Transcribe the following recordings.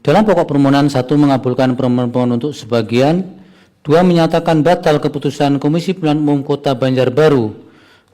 Dalam pokok permohonan, 1. Mengabulkan permohonan untuk sebagian. 2. Menyatakan batal keputusan Komisi Pemilihan Umum Kota Banjarbaru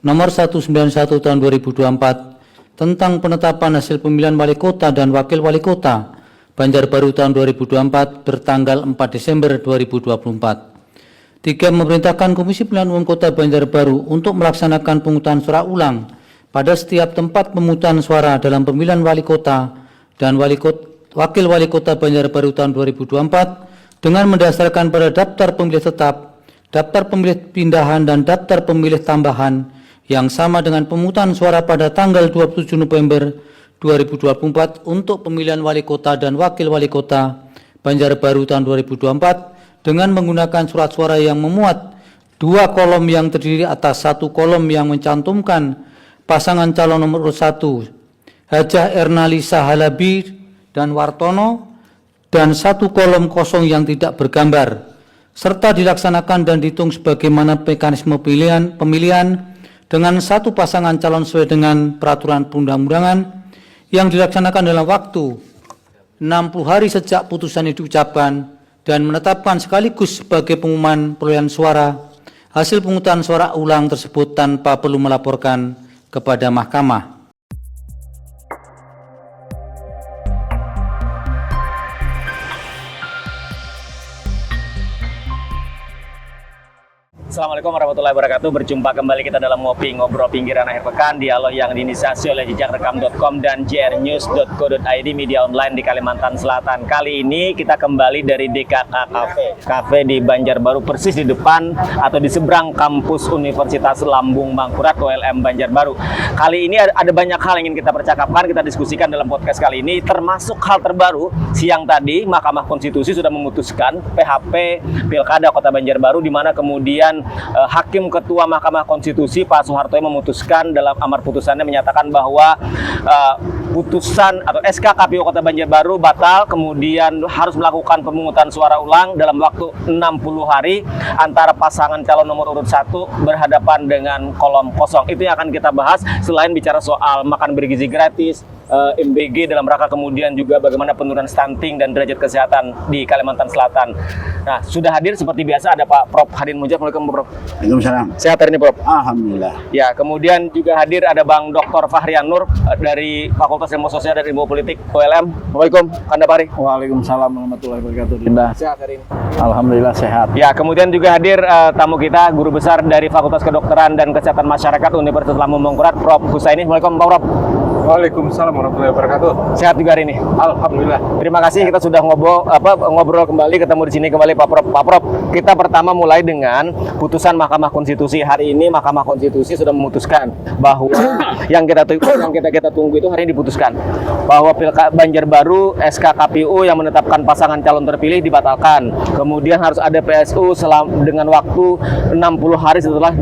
nomor 191 tahun 2024 tentang penetapan hasil pemilihan wali kota dan wakil wali kota Banjarbaru tahun 2024 bertanggal 4 Desember 2024. 3. Memerintahkan Komisi Pemilihan Umum Kota Banjarbaru untuk melaksanakan pemungutan suara ulang pada setiap tempat pemungutan suara dalam pemilihan wali kota dan wakil wali kota Banjarbaru tahun 2024 dengan mendasarkan pada daftar pemilih tetap, daftar pemilih pindahan dan daftar pemilih tambahan yang sama dengan pemungutan suara pada tanggal 27 November 2024 untuk pemilihan wali kota dan wakil wali kota Banjarbaru tahun 2024 dengan menggunakan surat suara yang memuat 2 kolom yang terdiri atas 1 kolom yang mencantumkan pasangan calon nomor urut 1 Hajah Ernalisa Halabi dan Wartono dan 1 kolom kosong yang tidak bergambar serta dilaksanakan dan dihitung sebagaimana mekanisme pemilihan dengan 1 pasangan calon sesuai dengan peraturan perundang-undangan yang dilaksanakan dalam waktu 60 hari sejak putusan itu diucapkan dan menetapkan sekaligus sebagai pengumuman perolehan suara hasil pemungutan suara ulang tersebut tanpa perlu melaporkan kepada mahkamah. Assalamualaikum warahmatullahi wabarakatuh. Berjumpa kembali kita dalam ngobrol pinggiran akhir pekan, dialog yang diinisiasi oleh jejakrekam.com dan jrnews.co.id, media online di Kalimantan Selatan. Kali ini kita kembali dari DKK Cafe di Banjarbaru, persis di depan atau di seberang kampus Universitas Lambung Mangkurat ULM Banjarbaru. Kali ini ada banyak hal yang ingin kita percakapkan, kita diskusikan dalam podcast kali ini, termasuk hal terbaru. Siang tadi Mahkamah Konstitusi sudah memutuskan PHP Pilkada Kota Banjarbaru, di mana kemudian Hakim Ketua Mahkamah Konstitusi Pak Soeharto memutuskan dalam amar putusannya menyatakan bahwa putusan atau SK KPU Kota Banjarbaru batal, kemudian harus melakukan pemungutan suara ulang dalam waktu 60 hari antara pasangan calon nomor urut 1 berhadapan dengan kolom kosong. Itu yang akan kita bahas selain bicara soal makan bergizi gratis, MBG dalam rangka kemudian juga bagaimana penurunan stunting dan derajat kesehatan di Kalimantan Selatan. Nah, sudah hadir seperti biasa ada Pak Prof Hadin Mujab. Assalamualaikum Prof. Waalaikumsalam. Sehat hari ini Prof? Alhamdulillah. Ya, kemudian juga hadir ada Bang Dr. Fahrian Nur dari Fakultas Ilmu Sosial dan Ilmu Politik ULM. Assalamualaikum, Kanda Pari. Waalaikumsalam warahmatullahi wabarakatuh. Sehat hari ini? Alhamdulillah sehat. Ya, kemudian juga hadir tamu kita, Guru Besar dari Fakultas Kedokteran dan Kesehatan Masyarakat Universitas Lambung Mangkurat, Prof Husaini. Assalamualaikum Pak Prof. Waalaikumsalam warahmatullahi wabarakatuh. Sehat juga hari ini? Alhamdulillah. Terima kasih, kita sudah ngobrol kembali, ketemu di sini kembali Pak Prof. Pak Prof, kita pertama mulai dengan putusan Mahkamah Konstitusi. Hari ini Mahkamah Konstitusi sudah memutuskan bahwa yang kita tunggu itu hari ini diputuskan bahwa Pilkada Banjarbaru SK KPU yang menetapkan pasangan calon terpilih dibatalkan. Kemudian harus ada PSU dengan waktu 60 hari setelah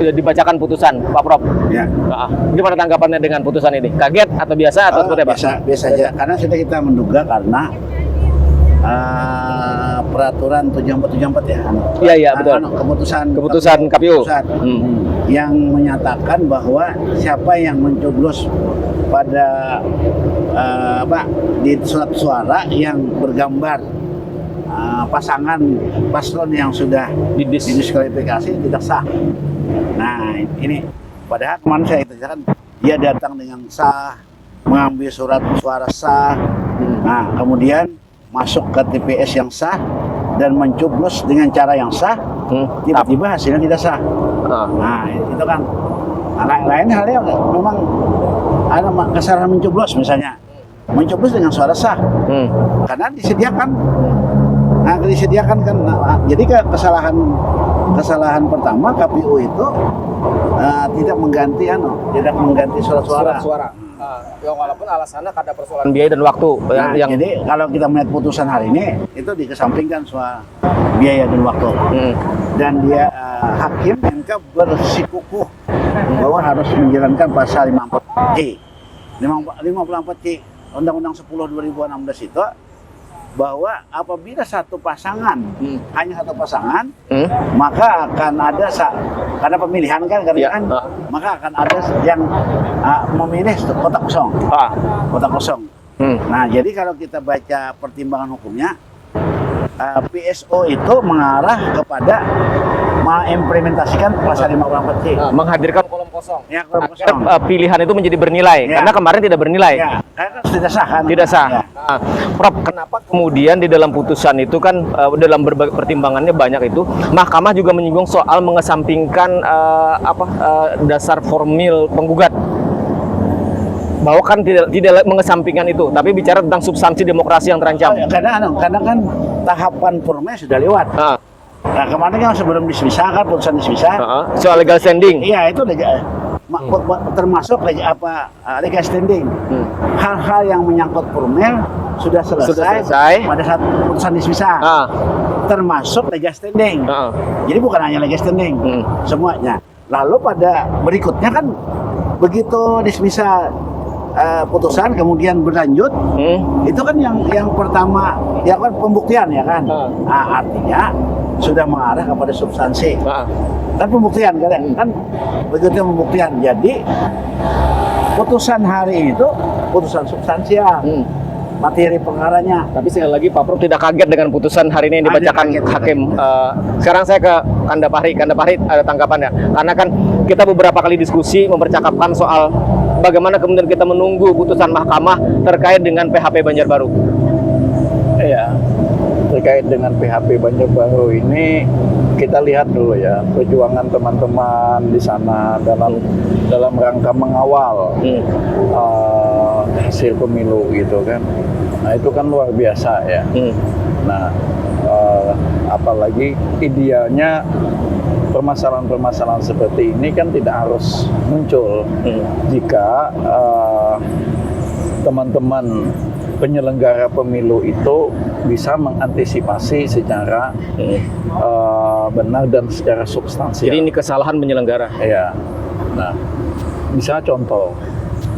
dibacakan putusan. Pak Prof. Ya. Gimana tanggapannya dengan putusan ini? Kaget atau biasa atau seperti apa? Biasa aja. Karena sudah kita menduga karena peraturan 7474 ya. Iya betul. Keputusan KPU yang menyatakan bahwa siapa yang mencoblos pada di surat suara yang bergambar pasangan paslon yang sudah didiskualifikasi tidak sah. Nah ini padahal kemarin saya katakan dia datang dengan sah, mengambil surat suara sah, nah kemudian masuk ke TPS yang sah dan mencoblos dengan cara yang sah, tiba-tiba hasilnya tidak sah. Nah itu kan lain halnya memang ada kesalahan mencoblos, misalnya mencoblos dengan suara sah, karena disediakan. Nah, disediakan kan, jadi kesalahan pertama KPU itu tidak mengganti surat suara. Ya, walaupun alasannya karena persoalan biaya dan waktu. Jadi kalau kita melihat putusan hari ini itu dikesampingkan soal biaya dan waktu. Dan dia hakim MK bersikukuh bahwa harus menjalankan pasal 54C Undang-Undang 10 2016 itu, bahwa apabila satu pasangan hanya satu pasangan, maka akan ada karena pemilihan kan maka akan ada yang memilih kotak kosong. Nah, jadi kalau kita baca pertimbangan hukumnya, PSO itu mengarah kepada mengimplementasikan pasal 54C. Menghadirkan kolom kosong. Ya, kolom Agar kosong. pilihan itu menjadi bernilai. Ya. Karena kemarin tidak bernilai. Ya, karena tidak sah kan? Tidak sah. Ya. Nah, Prof, kenapa kemudian di dalam putusan itu kan dalam berbagai pertimbangannya banyak itu, Mahkamah juga menyinggung soal mengesampingkan dasar formil penggugat. Bahwa kan tidak mengesampingkan itu, tapi bicara tentang substansi demokrasi yang terancam. Karena kan tahapan formil sudah lewat. Nah, kemarin kan sebelum dismisah kan, putusan dismisah. Soal legal standing. Iya, itu termasuk legal standing. Hal-hal yang menyangkut formil sudah selesai pada saat putusan dismisah. Termasuk legal standing. Jadi bukan hanya legal standing, semuanya. Lalu pada berikutnya kan begitu dismisah putusan kemudian berlanjut, itu kan yang pertama ya kan pembuktian ya kan. Nah, artinya sudah mengarah kepada substansi. Dan pembuktian kan begitu pembuktian. Jadi putusan hari itu putusan substansial. Materi perkaranya. Tapi sekali lagi Pak Prof tidak kaget dengan putusan hari ini yang dibacakan hakim. Sekarang saya ke Kanda Fahri. Kanda Fahri ada tanggapannya? Karena kan kita beberapa kali diskusi mempercakapkan soal bagaimana kemudian kita menunggu putusan mahkamah terkait dengan PHP Banjarbaru. Iya, terkait dengan PHP Banjarbaru ini kita lihat dulu ya perjuangan teman-teman di sana dalam rangka mengawal hasil pemilu gitu kan. Nah itu kan luar biasa ya. Nah apalagi idealnya permasalahan-permasalahan seperti ini kan tidak harus muncul jika teman-teman penyelenggara pemilu itu bisa mengantisipasi secara benar dan secara substansial. Jadi ini kesalahan penyelenggara. Ya. Nah, misalnya contoh,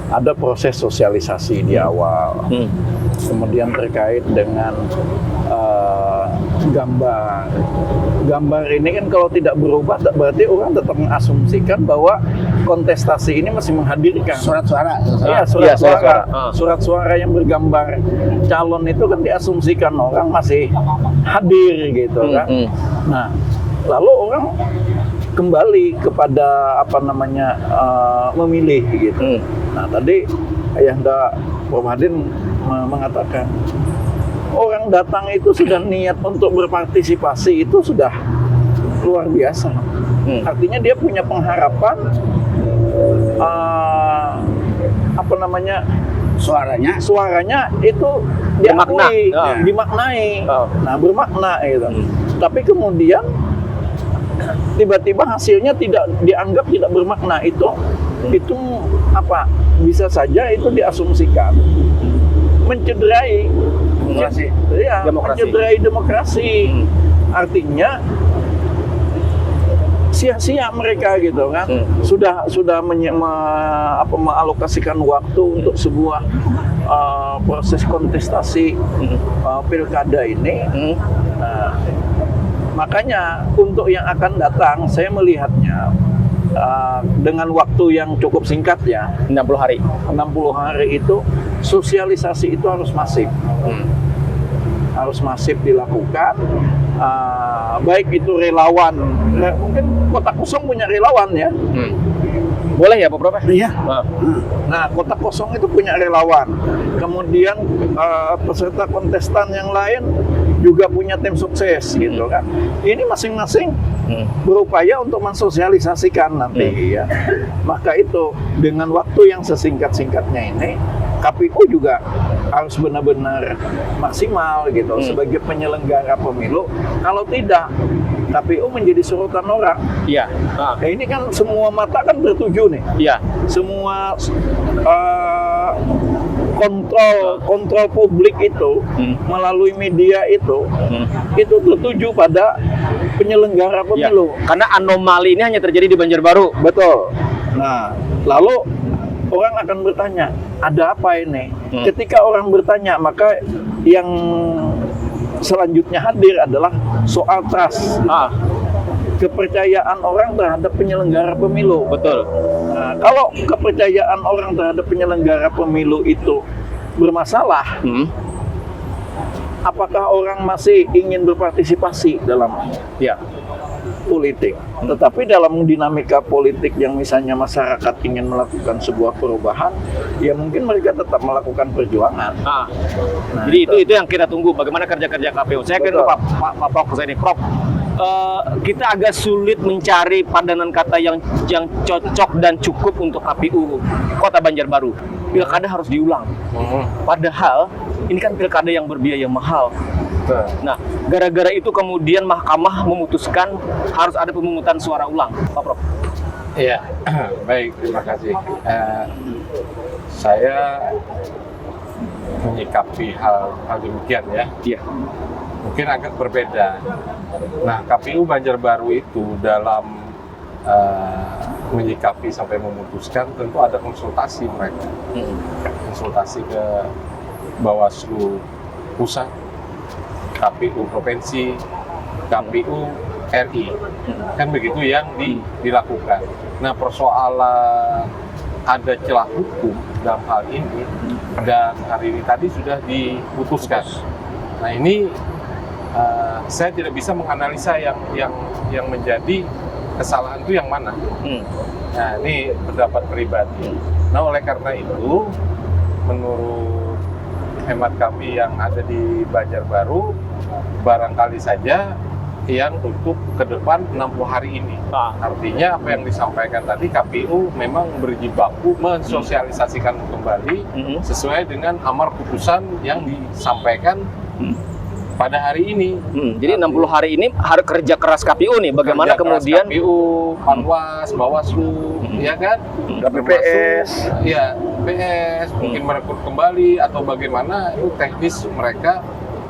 ada proses sosialisasi di awal, kemudian terkait dengan gambar ini kan kalau tidak berubah berarti orang tetap mengasumsikan bahwa kontestasi ini masih menghadirkan Surat suara. Iya, surat suara yang bergambar calon itu kan diasumsikan orang masih hadir gitu kan. Nah, lalu orang kembali kepada memilih gitu. Nah, tadi Ayahanda Prof Hadin mengatakan orang datang itu sudah niat untuk berpartisipasi itu sudah luar biasa. Artinya dia punya pengharapan suaranya itu diakui, dimaknai. Nah, bermakna gitu. Tapi kemudian tiba-tiba hasilnya tidak dianggap tidak bermakna, itu bisa saja itu diasumsikan mencederai demokrasi. Artinya sia-sia mereka gitu kan. Sudah mengalokasikan waktu untuk sebuah proses kontestasi pilkada ini. Nah, makanya untuk yang akan datang saya melihatnya dengan waktu yang cukup singkat ya, 60 hari. 60 hari itu sosialisasi itu harus masif. Harus masif dilakukan, baik itu relawan, mungkin Kota Kosong punya relawan ya. Boleh ya Pak Prof? Iya. Nah, Kota Kosong itu punya relawan. Kemudian peserta kontestan yang lain juga punya tim sukses gitu kan. Ini masing-masing berupaya untuk mensosialisasikan nanti ya. Maka itu dengan waktu yang sesingkat-singkatnya ini, KPU juga harus benar-benar maksimal gitu sebagai penyelenggara pemilu. Kalau tidak, KPU menjadi sorotan orang. Iya. Nah, ini kan semua mata kan tertuju nih. Iya. Semua kontrol publik itu melalui media itu tertuju pada penyelenggara pemilu. Ya, karena anomali ini hanya terjadi di Banjarbaru. Betul. Nah, lalu orang akan bertanya, ada apa ini? Ketika orang bertanya, maka yang selanjutnya hadir adalah soal trust. Kepercayaan orang terhadap penyelenggara pemilu. Betul. Nah, kalau kepercayaan orang terhadap penyelenggara pemilu itu bermasalah, apakah orang masih ingin berpartisipasi dalam Ya. politik? Tetapi dalam dinamika politik yang misalnya masyarakat ingin melakukan sebuah perubahan, ya mungkin mereka tetap melakukan perjuangan. Ah. Nah, Jadi itu yang kita tunggu, bagaimana kerja-kerja KPU. Saya ke Betul. Pak Prof ini, Prof. Kita agak sulit mencari padanan kata yang cocok dan cukup untuk KPU Kota Banjarbaru. Pilkada harus diulang. Padahal ini kan pilkada yang berbiaya mahal. Nah, gara-gara itu kemudian mahkamah memutuskan harus ada pemungutan suara ulang, Pak Prof. Iya, baik, terima kasih. Saya menyikapi hal demikian ya. Iya. Mungkin agak berbeda. Nah, KPU Banjarbaru itu dalam menyikapi sampai memutuskan tentu ada konsultasi mereka. Konsultasi ke Bawaslu Pusat, KPU Provinsi, KPU RI. Kan begitu yang dilakukan. Nah, persoalan ada celah hukum dalam hal ini dan hari ini tadi sudah diputuskan. Nah, ini saya tidak bisa menganalisa yang menjadi kesalahan itu yang mana. Nah, ini pendapat pribadi. Nah, oleh karena itu, menurut hemat kami yang ada di Banjarbaru, barangkali saja yang untuk ke depan 60 hari ini. Artinya apa yang disampaikan tadi, KPU memang berjibaku mensosialisasikan kembali sesuai dengan amar putusan yang disampaikan pada hari ini. Jadi 60 hari ini harus kerja keras KPU nih. Bagaimana Kerja keras kemudian KPU, Panwas, Bawaslu, ya kan? KPPS. Ya, PS mungkin merekrut kembali atau bagaimana, itu teknis mereka.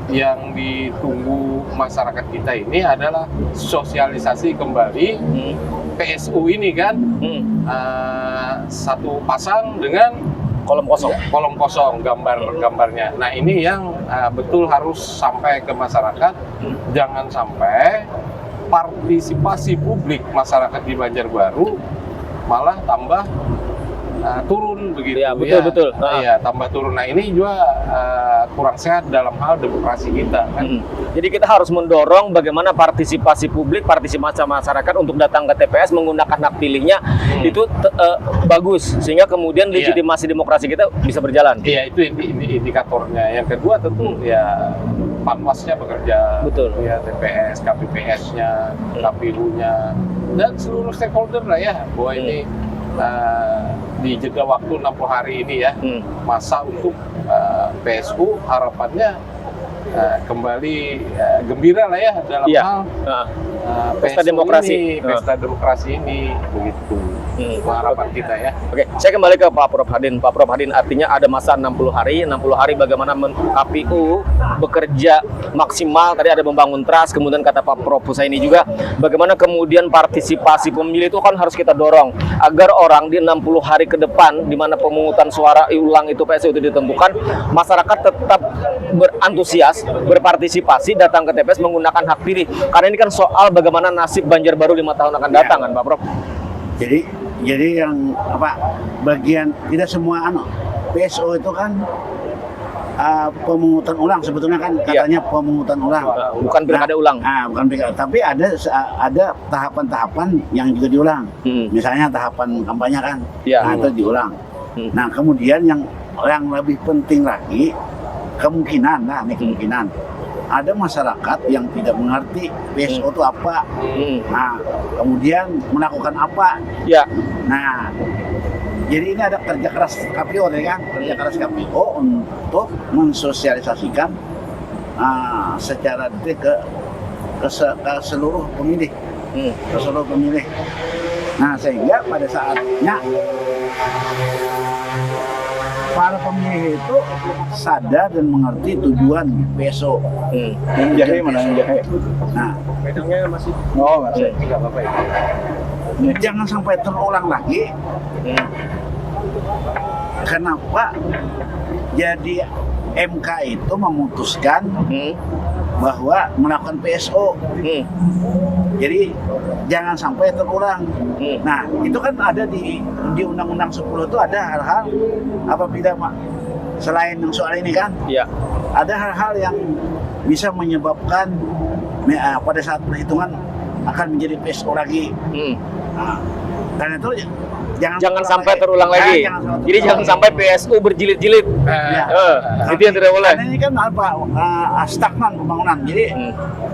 Yang ditunggu masyarakat kita ini adalah sosialisasi kembali PSU ini kan, satu pasang dengan kolom kosong gambarnya. Nah, ini yang betul harus sampai ke masyarakat. Jangan sampai partisipasi publik masyarakat di Banjarbaru malah tambah turun begitu. Ya, betul. Iya, tambah turun. Nah, ini juga kurang sehat dalam hal demokrasi kita kan. Jadi kita harus mendorong bagaimana partisipasi publik, partisipasi masyarakat untuk datang ke TPS menggunakan hak pilihnya itu bagus, sehingga kemudian legitimasi demokrasi kita bisa berjalan. Iya, itu indikatornya. Yang kedua tentu ya Panwasnya bekerja, Betul. Ya, TPS, KPPS-nya, KPU-nya, dan seluruh stakeholder lah ya, bahwa ini di jeda waktu 60 hari ini ya, masa untuk PSU harapannya kembali gembira lah ya dalam hal pesta PSU demokrasi ini, pesta demokrasi ini, begitu harapan kita ya. Oke, saya kembali ke Pak Prof Hadin. Pak Prof Hadin, artinya ada masa 60 hari bagaimana KPU bekerja maksimal, tadi ada membangun trust, kemudian kata Pak Prof Husaini juga, bagaimana kemudian partisipasi pemilih itu kan harus kita dorong, agar orang di 60 hari ke depan, di mana pemungutan suara ulang itu PSU itu ditentukan, masyarakat tetap berantusias, berpartisipasi, datang ke TPS menggunakan hak pilih. Karena ini kan soal bagaimana nasib Banjarbaru 5 tahun akan datang kan Pak Prof? Jadi yang bagian tidak semua PSO itu kan pemungutan ulang, sebetulnya kan katanya pemungutan ulang, bukan pilkada ulang. Bukan pilkada, tapi ada tahapan-tahapan yang juga diulang. Misalnya tahapan kampanye kan, itu diulang. Nah, kemudian yang lebih penting lagi, kemungkinan ada masyarakat yang tidak mengerti PSO itu apa. Nah, kemudian melakukan apa. Nah, jadi ini ada kerja keras KPU kan, kerja keras KPU untuk mensosialisasikan secara detail ke seluruh pemilih, Nah, sehingga pada saatnya para pemilih itu sadar dan mengerti tujuan PSO. Yang jahe mana yang jahe? Nah, Pedangnya masih masih. nggak apa-apa ya. Jangan sampai terulang lagi. Kenapa? Jadi MK itu memutuskan bahwa melakukan PSO. Jadi jangan sampai terulang. Nah, itu kan ada di Undang-Undang 10 itu ada hal-hal apabila selain yang soal ini kan, Ya. ada hal-hal yang bisa menyebabkan pada saat perhitungan akan menjadi PSO lagi. Nah, dan itu Jangan sampai terulang lagi. Jadi jangan sampai PSU berjilid-jilid. Ya. Itu yang tidak boleh. Karena ini kan stagnan pembangunan, jadi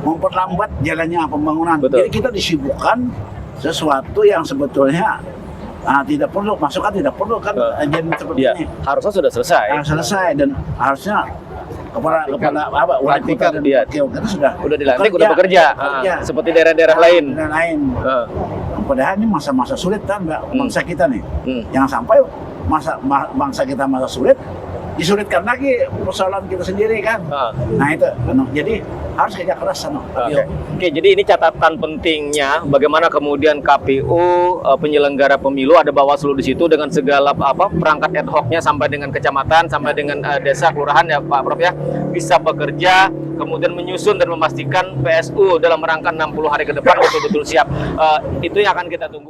memperlambat jalannya pembangunan. Betul. Jadi kita disibukkan sesuatu yang sebetulnya tidak perlu, masukan tidak perlu kan, jadi seperti Ya, ini. harusnya sudah selesai. Selesai dan harusnya kepala wali kota dan Iya. wakil kita sudah Dilantik, udah bekerja. Seperti daerah-daerah lain. dan lain. Padahal ini masa-masa sulit kan bangsa kita nih. Jangan sampai bangsa kita masa sulit disulitkan lagi persoalan kita sendiri kan. Nah itu, jadi harus kerja keras. Oke, jadi ini catatan pentingnya bagaimana kemudian KPU penyelenggara pemilu, ada Bawaslu di situ dengan segala perangkat ad hoc-nya sampai dengan kecamatan, sampai dengan desa, kelurahan ya Pak Prof ya, bisa bekerja kemudian menyusun dan memastikan PSU dalam rangka 60 hari ke depan betul-betul siap. Itu yang akan kita tunggu.